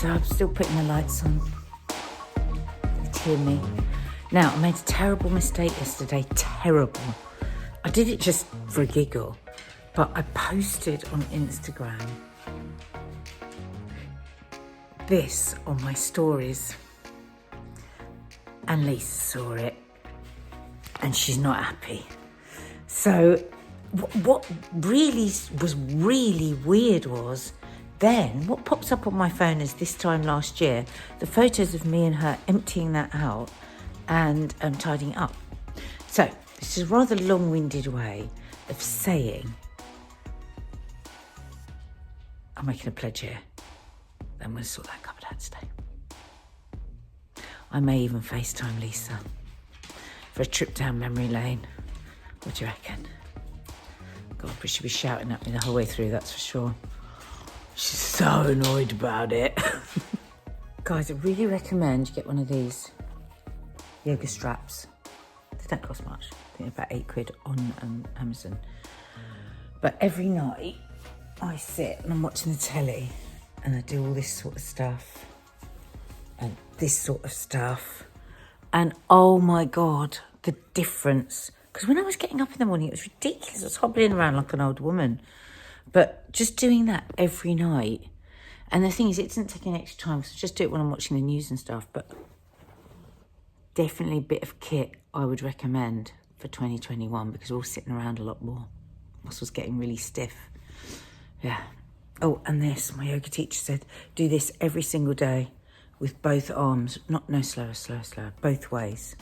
So I'm still putting my lights on. You hear me? Now, I made a terrible mistake yesterday. Terrible. I did it just for a giggle. But I posted on Instagram this on my stories. And Lisa saw it. And she's not happy. So what really was really weird was then what pops up on my phone is this time last year, the photos of me and her emptying that out and tidying it up. So this is a rather long-winded way of saying I'm making a pledge here. I'm going to sort that cupboard out today. I may even FaceTime Lisa for a trip down memory lane. What do you reckon? God, but she'll be shouting at me the whole way through, that's for sure. She's so annoyed about it. Guys, I really recommend you get one of these yoga straps. They don't cost much. I think they're about £8 on Amazon. But every night I sit and I'm watching the telly and I do all this sort of stuff and this sort of stuff. And oh my God, the difference. Because when I was getting up in the morning, it was ridiculous. I was hobbling around like an old woman. But just doing that every night. And the thing is, it doesn't take any extra time because I just do it when I'm watching the news and stuff. But definitely a bit of kit I would recommend for 2021 because we're all sitting around a lot more. Muscles getting really stiff. Yeah. Oh, and this, my yoga teacher said, do this every single day with both arms. No, slower, both ways.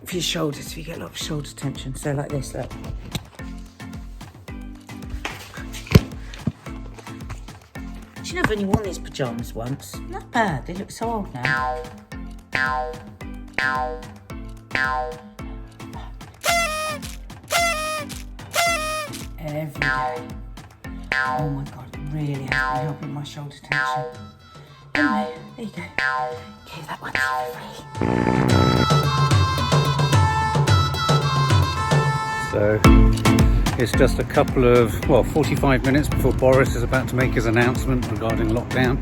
For your shoulders, if you get a lot of shoulder tension. So like this, look. Do you know I've only worn these pyjamas once? Not bad, they look so old now. Every day. Oh my God, it really has been helping my shoulder tension. Anyway, there you go. Okay, that one's free. So it's just a couple of, 45 minutes before Boris is about to make his announcement regarding lockdown.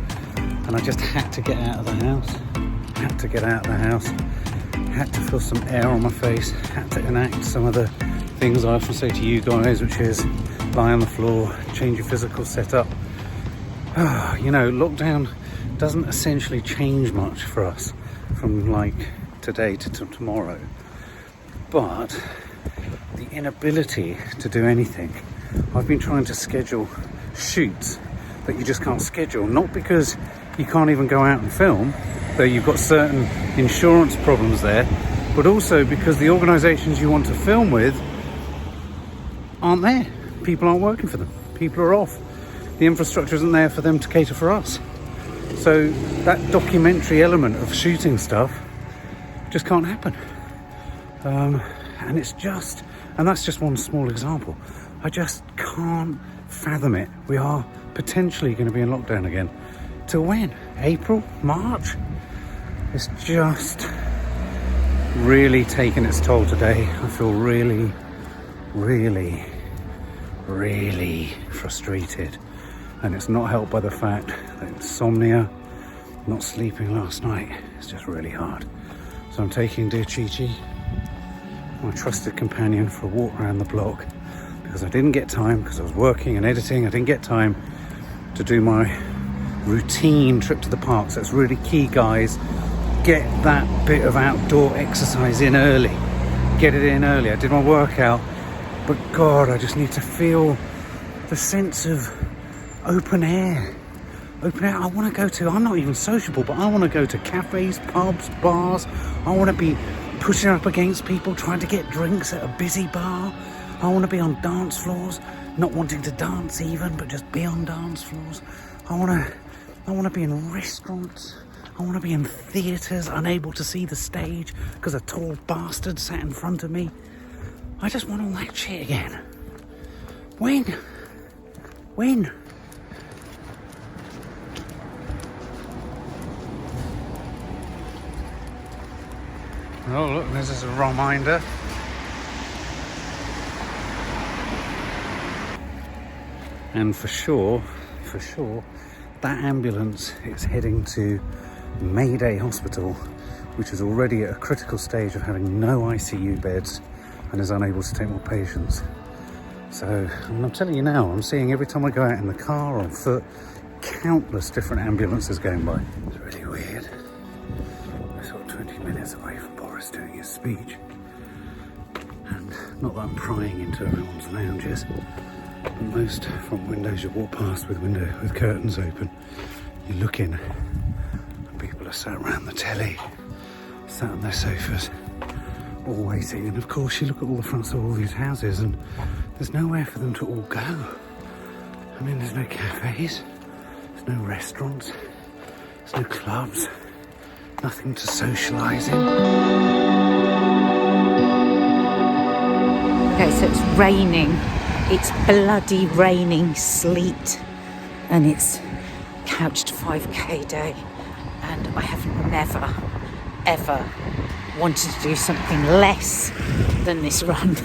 And I just had to get out of the house. Had to feel some air on my face. Had to enact some of the things I often say to you guys, which is lie on the floor, change your physical setup. Lockdown doesn't essentially change much for us from like today to tomorrow. But the inability to do anything. I've been trying to schedule shoots that you just can't schedule, not because you can't even go out and film, though you've got certain insurance problems there, but also because the organisations you want to film with aren't there. People aren't working for them. People are off. The infrastructure isn't there for them to cater for us. So that documentary element of shooting stuff just can't happen. And that's just one small example. I just can't fathom it. We are potentially going to be in lockdown again. Till when? April? March? It's just really taking its toll today. I feel really, really, really frustrated. And it's not helped by the fact that insomnia, not sleeping last night, it's just really hard. So I'm taking dear Chi-Chi, my trusted companion, for a walk around the block because I didn't get time, because I was working and editing, I didn't get time to do my routine trip to the park. So it's really key, guys. Get that bit of outdoor exercise in early. Get it in early. I did my workout, but God, I just need to feel the sense of open air. I want to go to, I'm not even sociable, but I want to go to cafes, pubs, bars. I want to be pushing up against people, trying to get drinks at a busy bar. I want to be on dance floors, not wanting to dance even, but just be on dance floors. I want to be in restaurants. I want to be in theatres, unable to see the stage because a tall bastard sat in front of me. I just want all that shit again. When? Oh look, this is a reminder. And for sure, That ambulance is heading to Mayday Hospital, which is already at a critical stage of having no ICU beds and is unable to take more patients. So, and I'm telling you now, I'm seeing every time I go out in the car or on foot, countless different ambulances going by. It's really weird. We're sort of 20 minutes away from Boris doing his speech. And not that I'm prying into everyone's lounges. But most front windows you walk past with curtains open, you look in and people are sat around the telly, sat on their sofas, all waiting. And of course you look at all the fronts of all these houses and there's nowhere for them to all go. I mean, there's no cafes, there's no restaurants, there's no clubs, nothing to socialise in. Okay, so it's raining. It's bloody raining sleet. And it's couched 5k day. And I have never, ever wanted to do something less than this run.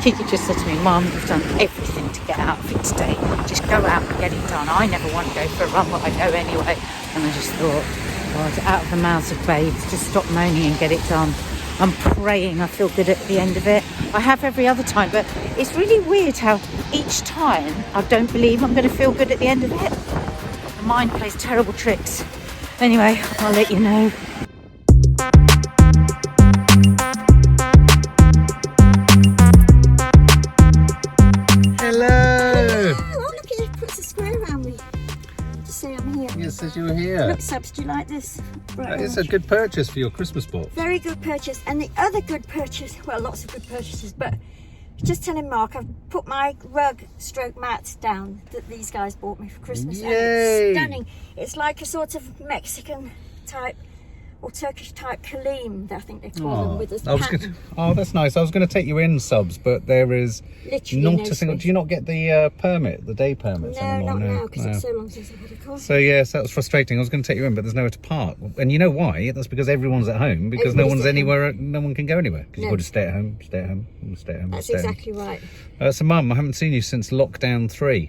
Kiki just said to me, Mum, you've done everything to get out of it today. Just go out and get it done. I never want to go for a run, but I go anyway. And I just thought, God, out of the mouths of babes, just stop moaning and get it done. I'm praying I feel good at the end of it. I have every other time, but it's really weird how each time I don't believe I'm going to feel good at the end of it. The mind plays terrible tricks. Anyway, I'll let you know. It says you were here. Look, Subs, do you like this? Right, it's a good purchase for your Christmas box. Very good purchase. And the other good purchase, well, lots of good purchases, but just telling Mark, I've put my rug stroke mats down that these guys bought me for Christmas. Yay! And it's stunning. It's like a sort of Mexican type or Turkish type gleam, I think they call them, with this pattern. Oh, that's nice. I was going to take you in, Subs, but there is literally not no a single... space. Do you not get the permit, the day permits anymore? Not now, because it's so long since I've had a course. So yes, that was frustrating. I was going to take you in, but there's nowhere to park. And you know why? That's because everyone's at home, because no one's anywhere, no one can go anywhere. Because you've got to stay at home, stay at home, stay at home. That's exactly right. So Mum, I haven't seen you since lockdown 3.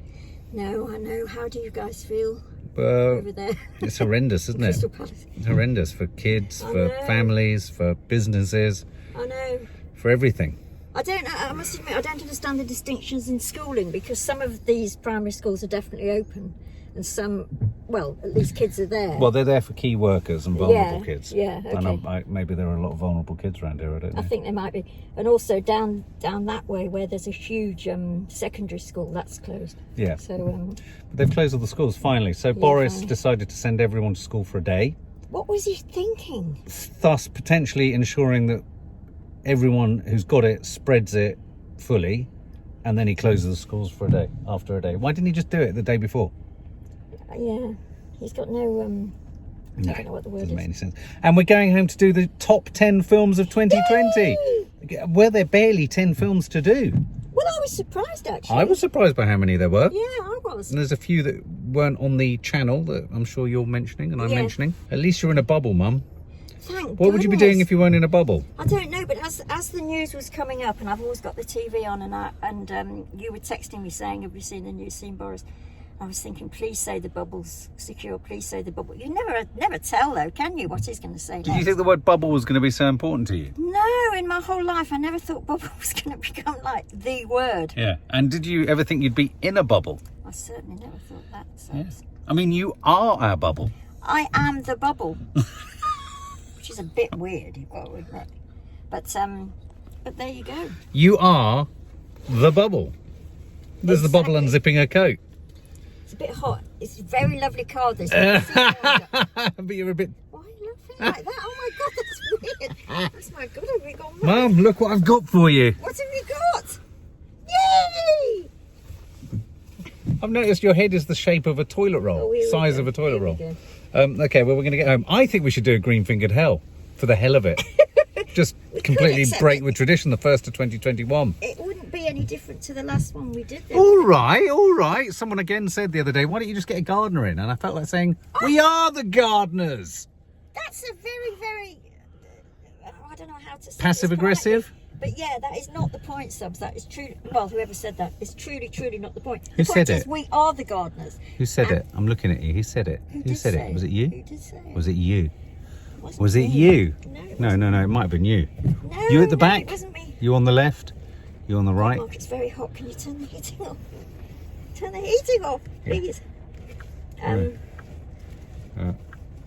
No, I know. How do you guys feel over there? It's horrendous, isn't it? Crystal Palace. It's horrendous for kids, I for know. families, for businesses, I know. for everything. I must admit, I don't understand the distinctions in schooling, because some of these primary schools are definitely open and some, well, at least kids are there. Well, they're there for key workers and vulnerable kids. Yeah, okay. And maybe there are a lot of vulnerable kids around here, I don't know. I think there might be. And also down that way where there's a huge secondary school, that's closed. Yeah. So But they've closed all the schools finally. So Boris decided to send everyone to school for a day. what was he thinking? Thus potentially ensuring that everyone who's got it spreads it fully, and then he closes the schools for a day, after a day. Why didn't he just do it the day before? Yeah, he's got no, I don't know what the word doesn't is. make any sense. And we're going home to do the top 10 films of 2020. Yay! Were there barely 10 films to do? Well, I was surprised, actually. I was surprised by how many there were. Yeah, I was. And there's a few that weren't on the channel that I'm sure you're mentioning and I'm Yeah. mentioning. At least you're in a bubble, Mum. Thank What would you be doing if you weren't in a bubble? I don't know, but as the news was coming up, and I've always got the TV on, and you were texting me saying, "Have you seen the news? Seen Boris?" I was thinking, please say the bubble's secure. Please say the bubble. You never tell though, can you? What he's going to say next? Did you think the word bubble was going to be so important to you? No, in my whole life, I never thought bubble was going to become like the word. Yeah. And did you ever think you'd be in a bubble? I certainly never thought that. So. Yeah. I mean, you are our bubble. I am the bubble, which is a bit weird, you've got to admit. But there you go. You are the bubble. There's the bubble unzipping her coat. It's a bit hot. It's a very lovely car, this. But you're a bit... Why are you laughing like that? Oh my God, that's weird. That's my God, have we got Mum, look what I've got for you. What have you got? Yay! I've noticed your head is the shape of a toilet roll, Oh, here we size go. of a toilet Here we roll. go. Okay, well, we're going to get home. I think we should do a green-fingered hell for the hell of it. Just completely except break with tradition, the first of 2021. It wouldn't be any different to the last one we did. All right. Someone again said the other day, why don't you just get a gardener in? And I felt like saying, we are the gardeners. That's a very, very... I don't know how to say Passive this aggressive? But yeah, that is not the point, Subs. That is true. Well, whoever said that is truly not the point. Who The point said is it? we are the gardeners. Who said it? I'm looking at you. Who said it? Who said it? Was it you? Who did say it? Was it you? Wasn't Was it me. you? No, No. It might have been you. No, You at the no, back? it wasn't me. You on the left? You on the right? Mark, it's very hot. Can you turn the heating off? Turn the heating off, please.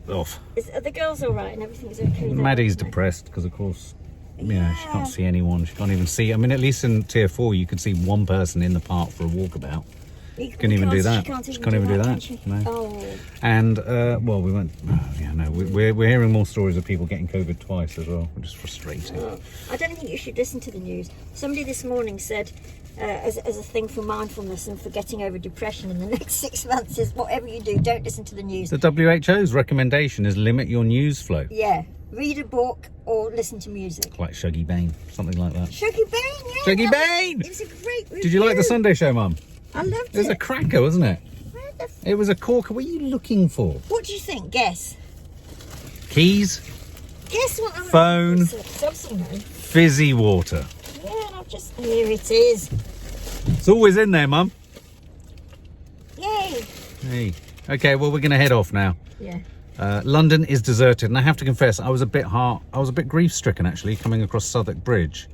Off. Are the girls all right and everything's okay? there? Maddie's depressed because, of course, you know, she can't see anyone. She can't even see. I mean, at least in Tier 4, you could see one person in the park for a walkabout. You Couldn't even do that. She can't even do that. can she? No. Oh. And well, we went. We're hearing more stories of people getting COVID twice as well, which is frustrating. I don't think you should listen to the news. Somebody this morning said, as a thing for mindfulness and for getting over depression in the next 6 months, is whatever you do, don't listen to the news. The WHO's recommendation is limit your news flow. Yeah, read a book or listen to music. Like Shuggy Bain, something like that. Shuggy Bain, yeah. Shuggy Bain! It was a great review. Did you like the Sunday show, Mum? I loved it. It was a cracker, wasn't it? Where the It was a corker. What are you looking for? What do you think? Guess. Keys, Guess what I'm Phone. Subsidy. fizzy water. Yeah, and I've just... Here it is. It's always in there, Mum. Yay. Hey. Okay, well, we're going to head off now. Yeah. London is deserted, and I have to confess, I was a bit grief-stricken actually coming across Southwark Bridge.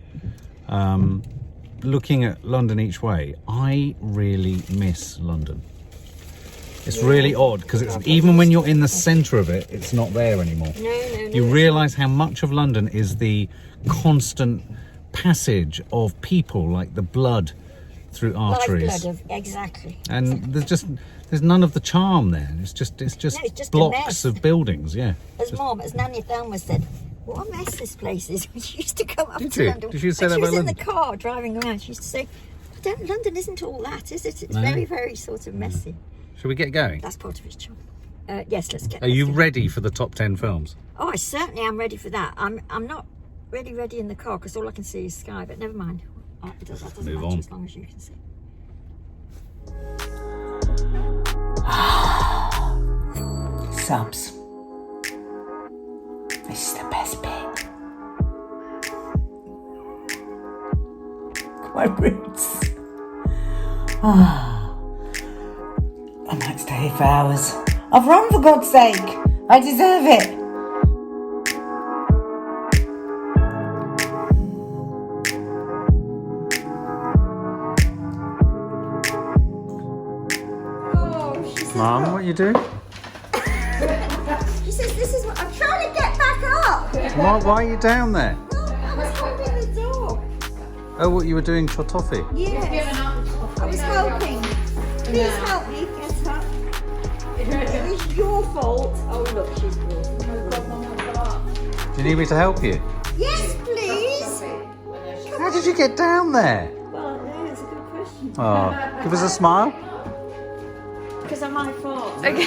Looking at London each way, I really miss London. It's really odd because it's even when you're in the centre of it, it's not there anymore. No. You realise how much of London is the constant passage of people, like the blood through arteries. Lifeblood exactly. And there's none of the charm there. It's just No, it's just a blocks mess. of buildings. Yeah. As Nanny Thelma said, what a mess this place is. She used to come up Did to she? London. Did she say When that she was about in the London? car driving around, she used to say, London isn't all that, is it? It's No. very, very sort of messy. Shall we get going? That's part of its charm. Yes, let's get. Are you let's go. ready for the top 10 films? Oh, I certainly am ready for that. I'm not ready in the car because all I can see is sky. But never mind. That doesn't Move matter on. as long as you can see. Subs. This is the best bit. My roots. I might stay here for hours. I've run, for God's sake. I deserve it. Mum, what are you doing? She says, "This is what I'm trying to get back up." Why are you down there? I was helping the dog. Oh, what you were doing, Chotofi? Yes. I was helping. Please help me get up. It was your fault. Oh look, she's good. No problem. Do you need me to help you? Yes, please. How did you get down there? Well, yeah, it's a good question. Oh, give us a smile. Because of my fault. Go. Not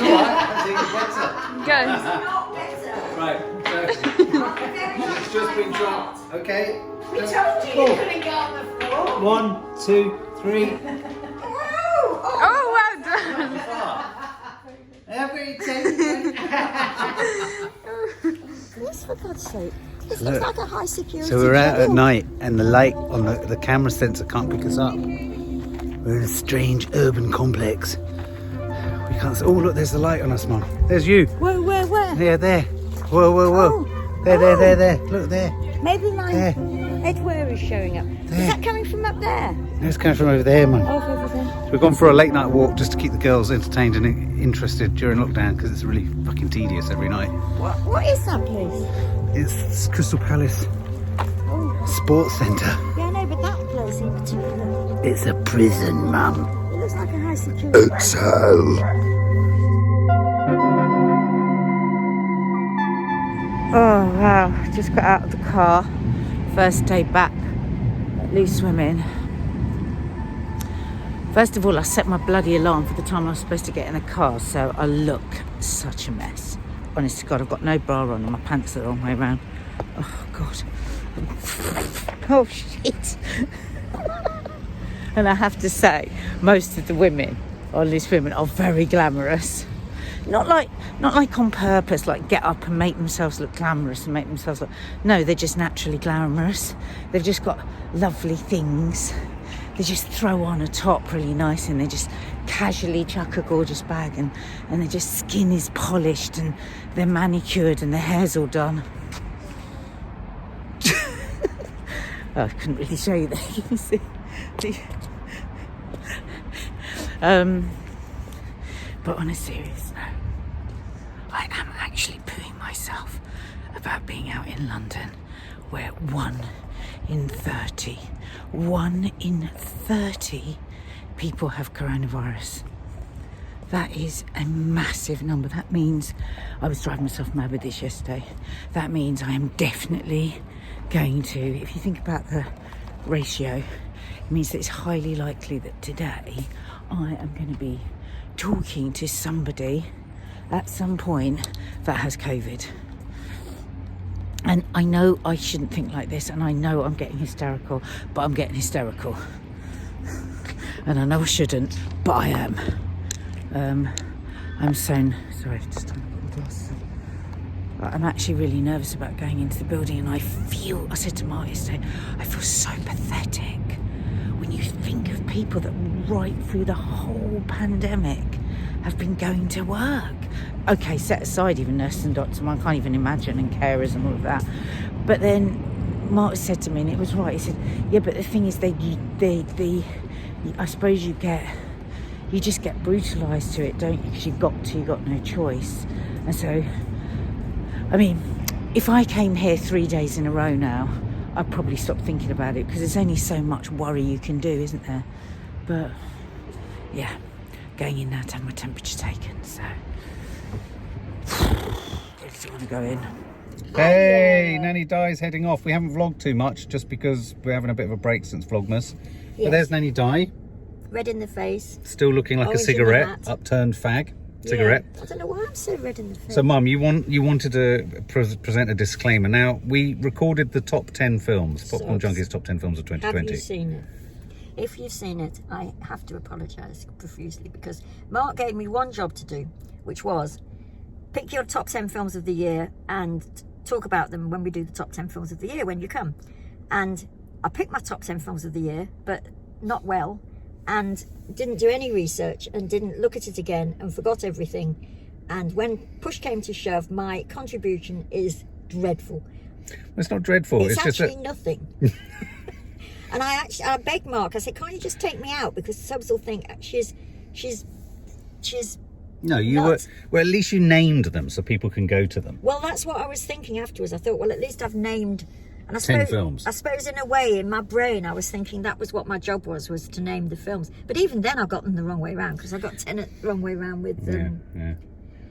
better. Right, it's just been dropped. Okay. We told you you couldn't get on the floor. 1, 2, 3. Oh, well done. Every 10. Yes, for God's sake. This looks like a high security. So we're out at jail. night and the light on the camera sensor can't pick us up. We're in a strange urban complex. We can't see. Oh, look, there's the light on us, Mum. There's you. Where? Yeah, there. Whoa. Oh. There. Look, there. Maybe my There. headwear is showing up. There. Is that coming from up there? No, it's coming from over there, Mum. Oh, over there. We've gone for a late night walk just to keep the girls entertained and interested during lockdown because it's really fucking tedious every night. What is that place? It's Crystal Palace Sports Centre. Yeah, no, but that place in particular. It's a prison, Mum. It looks like a high security. Oh wow, just got out of the car. First day back at loose swimming. First of all, I set my bloody alarm for the time I was supposed to get in the car, so I look such a mess. Honest to God, I've got no bra on and my pants are the wrong way around. Oh God. Oh shit. And I have to say, most of the women on loose women are very glamorous. not like on purpose, like get up and make themselves look glamorous and make themselves look, no, they're just naturally glamorous. They've just got lovely things. They just throw on a top really nice, and they just casually chuck a gorgeous bag, and their just skin is polished and they're manicured and their hair's all done. Oh, I couldn't really show you that. You can see. But on a serious note, I am actually pooing myself about being out in London, where 1 in 30 people have coronavirus. That is a massive number. That means, I was driving myself mad with this yesterday, that means I am definitely going to, if you think about the ratio, it means that it's highly likely that today I am going to be talking to somebody at some point that has COVID. And I know I shouldn't think like this, and I know I'm getting hysterical, but I'm getting hysterical. And I know I shouldn't, but I am. I'm so sorry, just put my glasses on. I'm actually really nervous about going into the building, and I said to Mark yesterday, I feel so pathetic when you think of people that right through the whole pandemic have been going to work. Okay, set aside even nurses and doctors, I can't even imagine, and carers and all of that. But then Mark said to me, and it was right, he said, yeah, but the thing is, I suppose you just get brutalised to it, don't you? Because you've got no choice. And so, I mean, if I came here 3 days in a row now, I'd probably stop thinking about it, because there's only so much worry you can do, isn't there? But yeah, going in now to have my temperature taken, so I just want to go in. Hey, Nanny Di's heading off. We haven't vlogged too much just because we're having a bit of a break since Vlogmas. Yes. But there's Nanny Di. Red in the face. Still looking like Orange a cigarette, in the hat. upturned fag. Cigarette. Yeah. I don't know why I'm so red in the face. So, Mum, you wanted to present a disclaimer. Now, we recorded the top 10 films, Popcorn Junkie's top 10 films of 2020. Have you seen it? If you've seen it, I have to apologise profusely, because Mark gave me one job to do, which was pick your top 10 films of the year and talk about them when we do the top 10 films of the year when you come. And I picked my top 10 films of the year, but not well, and didn't do any research and didn't look at it again and forgot everything. And when push came to shove, my contribution is dreadful. Well, it's not dreadful. It's just actually nothing. And I begged Mark, I said, can't you just take me out? Because subs will think she's No, you nuts. well, at least you named them so people can go to them. Well, that's what I was thinking afterwards. I thought, well, at least I've named... And 10 films. I suppose in a way, in my brain, I was thinking that was what my job was to name the films. But even then, I got them the wrong way around, because I got 10 the wrong way around with them. Yeah.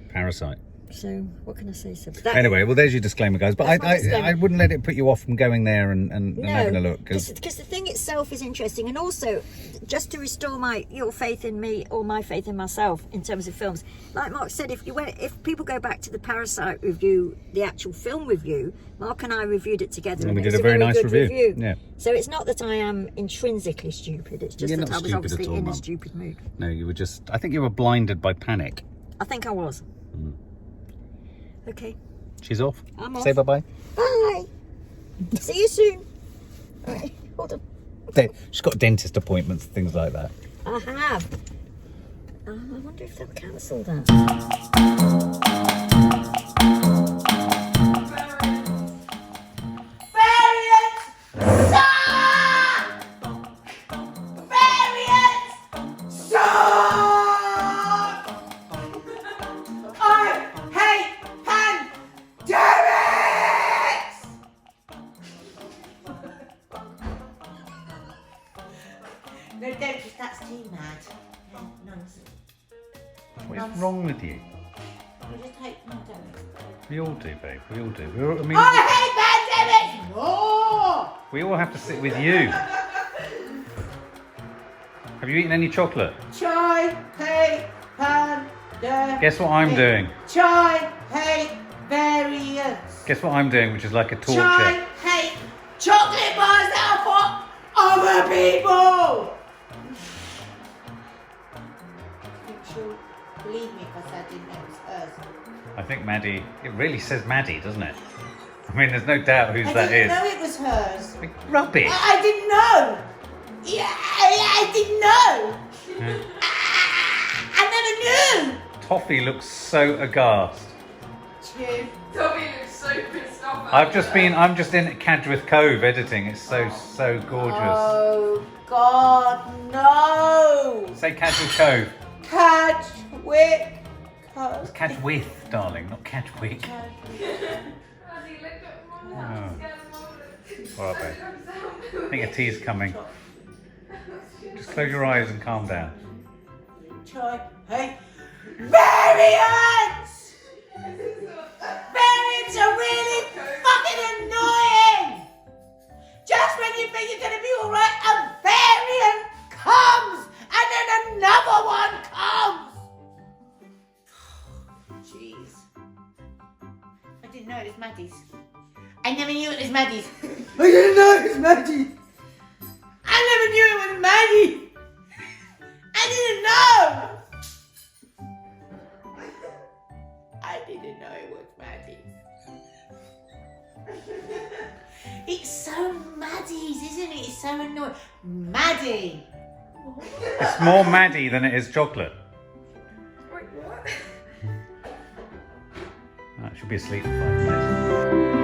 Parasite. So, what can I say? So, Anyway, well, there's your disclaimer, guys. But That's my disclaimer. I wouldn't let it put you off from going there and having a look. Because the thing itself is interesting. And also, just to restore your faith in me, or my faith in myself in terms of films, like Mark said, if people go back to the Parasite review, the actual film review, Mark and I reviewed it together. And we it did was a very nice good review. Yeah. So it's not that I am intrinsically stupid. It's just You're that not I was stupid obviously at all, in Mum. a stupid mood. No, you were just... I think you were blinded by panic. I think I was. Okay. She's off. I'm off. Say bye-bye. Bye. See you soon. All right, hold on. She's got dentist appointments, things like that. I have. I wonder if they'll cancel that. No, don't, because that's too mad. No, nonsense. What is wrong with you? You just hope you don't. We all do, babe. We all do. I hate pandemics! Oh! We all have to sit with you. Have you eaten any chocolate? Chai, hate, pandemics. Guess what I'm doing? Chai, hate, variants. Guess what I'm doing, which is like a torture. Chai, hate, chocolate bars that are for other people. believe me if I said I didn't know it was hers. I think Maddie, it really says Maddie, doesn't it? I mean, there's no doubt whose that I didn't is. know it was hers. Rubbish. I didn't know. Yeah, I didn't know. I never knew. Toffee looks so aghast. Cheers. Toby looks so pissed off. I'm just in Cadgwith Cove editing. It's so gorgeous. Oh God, no! Say Cadgwith Cove. Cadgwith Cove. It's Cadgwith, darling, not Cadgwick. Oh. All right, babe. I think a tea's coming. Just close your eyes and calm down. Try. Hey, variants! Variants are really fucking annoying! Just when you think you're gonna be alright, a variant comes! And then another one comes! Jeez. I didn't know it was Maddie's. I never knew it was Maddie's. I didn't know it was Maddie's. I never knew it was Maddie. I didn't know. I didn't know it was Maddie. It's so Maddie's, isn't it? It's so annoying. Maddie. It's more Maddie than it is chocolate. Wait, what? That should be asleep in 5 minutes.